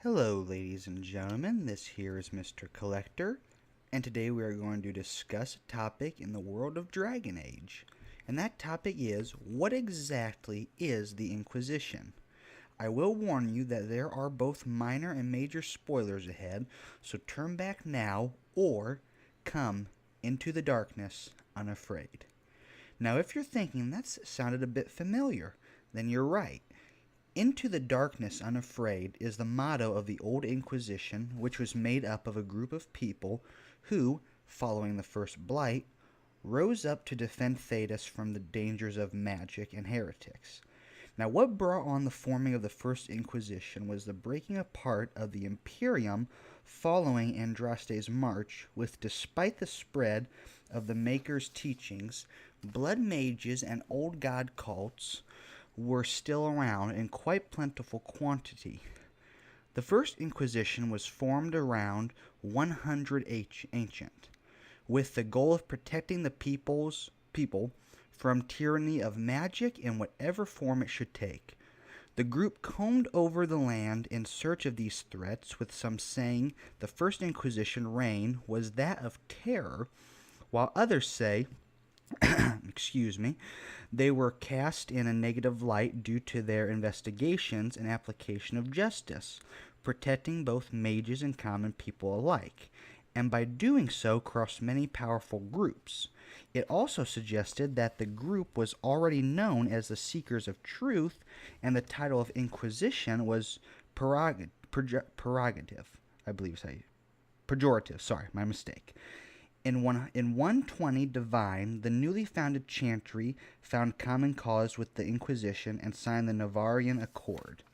Hello, ladies and gentlemen. This here is Mr. Collector, and today we are going to discuss a topic in the world of Dragon Age. And that topic is, what exactly is the Inquisition? I will warn you that there are both minor and major spoilers ahead, so turn back now or come into the darkness unafraid. Now, if you're thinking that sounded a bit familiar, then you're right. Into the darkness unafraid is the motto of the Old Inquisition, which was made up of a group of people who, following the First Blight, rose up to defend Thedas from the dangers of magic and heretics. Now, what brought on the forming of the First Inquisition was the breaking apart of the Imperium following Andraste's march, with, despite the spread of the Maker's teachings, blood mages and old god cults were still around in quite plentiful quantity. The First Inquisition was formed around 100 ancient, with the goal of protecting the people from tyranny of magic in whatever form it should take. The group combed over the land in search of these threats, with some saying the First Inquisition reign was that of terror, while others say excuse me, they were cast in a negative light due to their investigations and application of justice, protecting both mages and common people alike, and by doing so crossed many powerful groups. It also suggested that the group was already known as the Seekers of Truth, and the title of Inquisition was prerogative, I believe, pejorative, sorry, my mistake. In 120 Divine, the newly founded Chantry found common cause with the Inquisition and signed the Navarian Accord.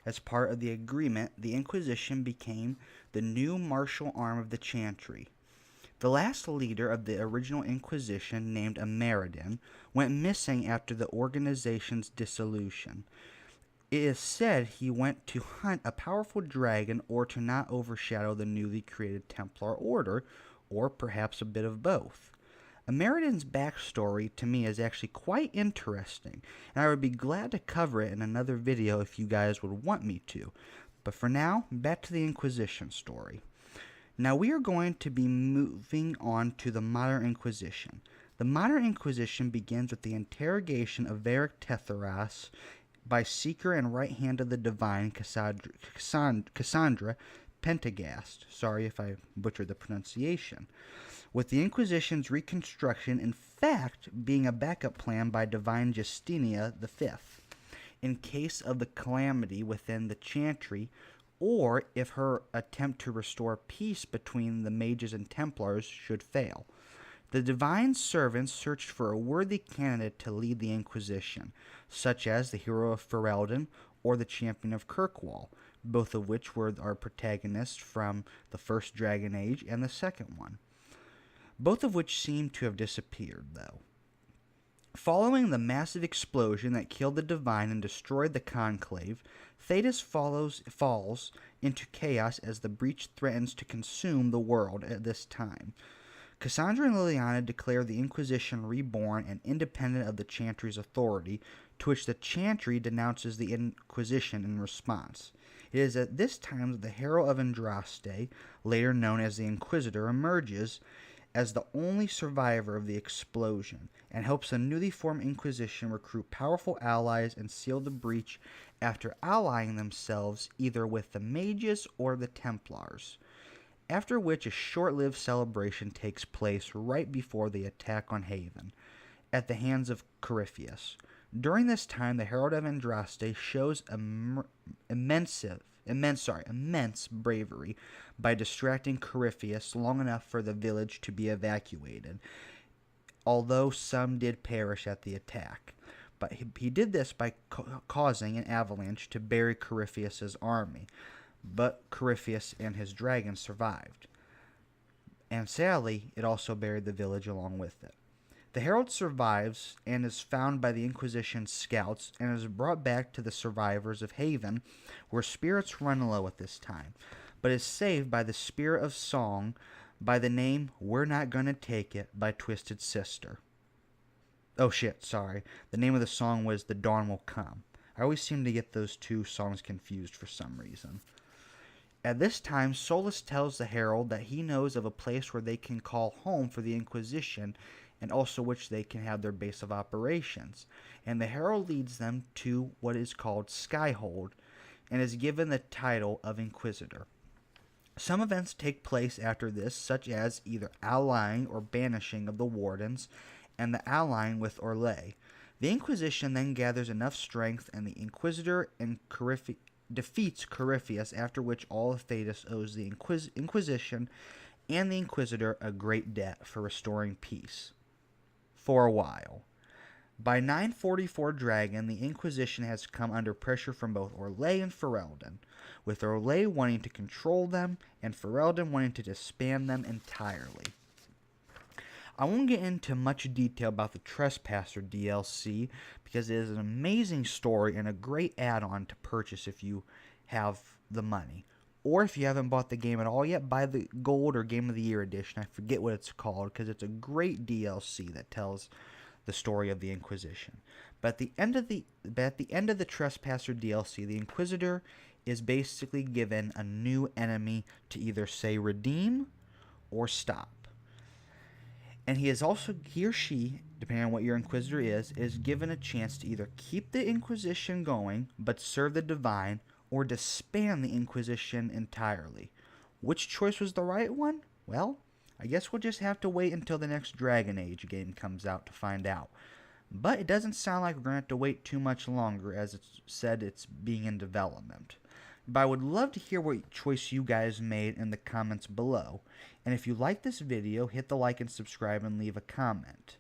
As part of the agreement, the Inquisition became the new martial arm of the Chantry. The last leader of the original Inquisition, named Ameridan, went missing after the organization's dissolution. It is said he went to hunt a powerful dragon or to not overshadow the newly created Templar Order, or perhaps a bit of both. Ameridan's backstory to me is actually quite interesting, and I would be glad to cover it in another video if you guys would want me to. But for now, back to the Inquisition story. Now we are going to be moving on to the Modern Inquisition. The Modern Inquisition begins with the interrogation of Varric Tetheras by Seeker and Right Hand of the Divine Cassandra Pentagast. Sorry if I butchered the pronunciation. With the Inquisition's reconstruction, in fact, being a backup plan by Divine Justinia V, in case of the calamity within the Chantry, or if her attempt to restore peace between the mages and Templars should fail. The divine servants searched for a worthy candidate to lead the Inquisition, such as the hero of Ferelden or the champion of Kirkwall, both of which were our protagonists from the first Dragon Age and the second one, both of which seem to have disappeared, though. Following the massive explosion that killed the Divine and destroyed the Conclave, Thedas falls into chaos as the breach threatens to consume the world at this time. Cassandra and Liliana declare the Inquisition reborn and independent of the Chantry's authority, to which the Chantry denounces the Inquisition in response. It is at this time that the Herald of Andraste, later known as the Inquisitor, emerges as the only survivor of the explosion, and helps the newly formed Inquisition recruit powerful allies and seal the breach after allying themselves either with the Mages or the Templars, after which a short-lived celebration takes place right before the attack on Haven, at the hands of Corypheus. During this time, the Herald of Andraste shows immense bravery by distracting Corypheus long enough for the village to be evacuated, although some did perish at the attack. But he did this by causing an avalanche to bury Corypheus's army, but Corypheus and his dragon survived, and sadly, it also buried the village along with it. The Herald survives and is found by the Inquisition's scouts and is brought back to the survivors of Haven, where spirits run low at this time, but is saved by the Spirit of Song by the name We're Not Gonna Take It by Twisted Sister. Oh shit, sorry. The name of the song was The Dawn Will Come. I always seem to get those two songs confused for some reason. At this time, Solus tells the Herald that he knows of a place where they can call home for the Inquisition and also which they can have their base of operations. And the Herald leads them to what is called Skyhold and is given the title of Inquisitor. Some events take place after this, such as either allying or banishing of the Wardens and the allying with Orlais. The Inquisition then gathers enough strength, and the Inquisitor and defeats Corypheus, after which all of Thedas owes the Inquisition and the Inquisitor a great debt for restoring peace. For a while. By 944 Dragon, the Inquisition has come under pressure from both Orlais and Ferelden, with Orlais wanting to control them and Ferelden wanting to disband them entirely. I won't get into much detail about the Trespasser DLC because it is an amazing story and a great add-on to purchase if you have the money. Or if you haven't bought the game at all yet, buy the Gold or Game of the Year edition. I forget what it's called because it's a great DLC that tells the story of the Inquisition. But at the end of the Trespasser DLC, the Inquisitor is basically given a new enemy to either say redeem or stop. And he or she, depending on what your Inquisitor is given a chance to either keep the Inquisition going but serve the Divine, or disband the Inquisition entirely. Which choice was the right one? Well, I guess we'll just have to wait until the next Dragon Age game comes out to find out. But it doesn't sound like we're going to have to wait too much longer, as it's said it's being in development. But I would love to hear what choice you guys made in the comments below. And if you like this video, hit the like and subscribe and leave a comment.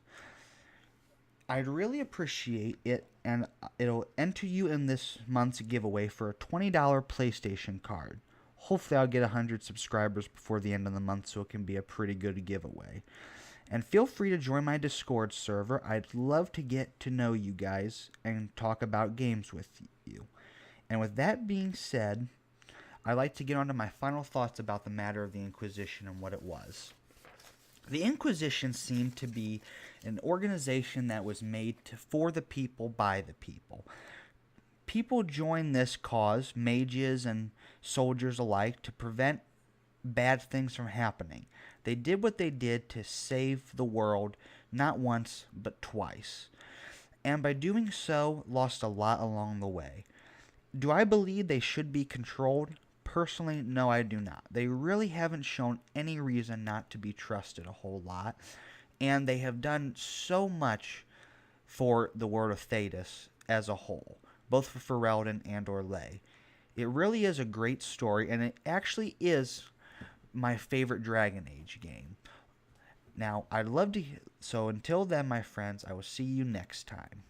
I'd really appreciate it, and it'll enter you in this month's giveaway for a $20 PlayStation card. Hopefully I'll get 100 subscribers before the end of the month, so it can be a pretty good giveaway. And feel free to join my Discord server. I'd love to get to know you guys and talk about games with you. And with that being said, I'd like to get on to my final thoughts about the matter of the Inquisition and what it was. The Inquisition seemed to be an organization that was made for the people, by the people. People joined this cause, mages and soldiers alike, to prevent bad things from happening. They did what they did to save the world, not once, but twice. And by doing so, lost a lot along the way. Do I believe they should be controlled? Personally, no, I do not. They really haven't shown any reason not to be trusted a whole lot. And they have done so much for the world of Thedas as a whole, both for Ferelden and Orlais. It really is a great story, and it actually is my favorite Dragon Age game. Now, I'd love to... So until then, my friends, I will see you next time.